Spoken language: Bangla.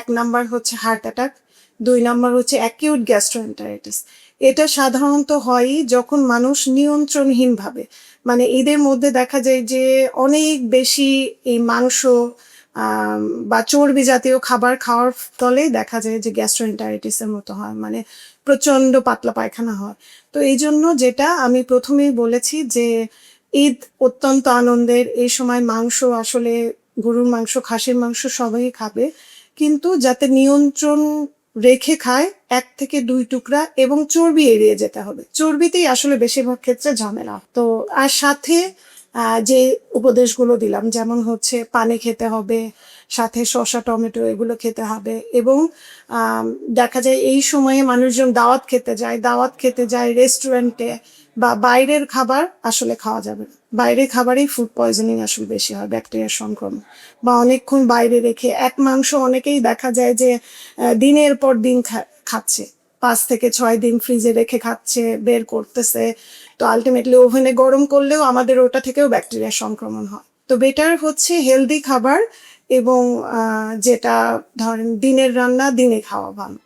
এক নাম্বার হচ্ছে হার্ট অ্যাটাক, 2 নাম্বার হচ্ছে অ্যাকিউট গ্যাস্ট্রোএন্টারাইটিস। এটা সাধারণত হয়ই যখন মানুষ নিয়ন্ত্রণহীনভাবে, মানে এদের মধ্যে দেখা যায় যে অনেক বেশি এই মাংস আম বা চর্বি জাতীয় খাবার খাওয়ার ফলে দেখা যায় যে গ্যাস্ট্রোএন্টারাইটিসের মতো হয়, মানে প্রচণ্ড পাতলা পায়খানা হয়। তো এইজন্য যেটা আমি ১ম এই বলেছি যে ঈদ অত্যন্ত আনন্দের। এই সময় মাংস আসলে গরুর মাংস, খাসির মাংস সবাই খাবে। কিন্তু যাতে নিয়ন্ত্রণ রেখে খায় ১ থেকে ২ টুকরা, এবং চর্বি এড়িয়ে যেতে হবে। চর্বিতেই আসলে বেশিরভাগ ক্ষেত্রে ঝামেলা। তো আর সাথে যে উপদেশগুলো দিলাম, যেমন হচ্ছে পানি খেতে হবে, সাথে শসা, টমেটো এগুলো খেতে হবে, এবং আম দেখা যায় এই সময়ে মানুষজন দাওয়াত খেতে যায় রেস্টুরেন্টে, বা বাইরের খাবার আসলে খাওয়া যাবে না। বাইরের খাবারেই ফুড পয়জনিং আসলে বেশি হয়, ব্যাকটেরিয়ার সংক্রমণ। বা অনেকক্ষণ বাইরে রেখে এক মাংস অনেকেই দেখা যায় যে দিনের পর দিন খাচ্ছে। ৫ থেকে ৬ দিন ফ্রিজে রেখে খাচ্ছে, বের করতেছে। তো আল্টিমেটলি ওভেনে গরম করলেও আমাদের ওটা থেকেও ব্যাকটেরিয়ার সংক্রমণ হয়। তো বেটার হচ্ছে হেলদি খাবার, এবং যেটা ধরেন দিনের রান্না দিনে খাওয়া ভালো।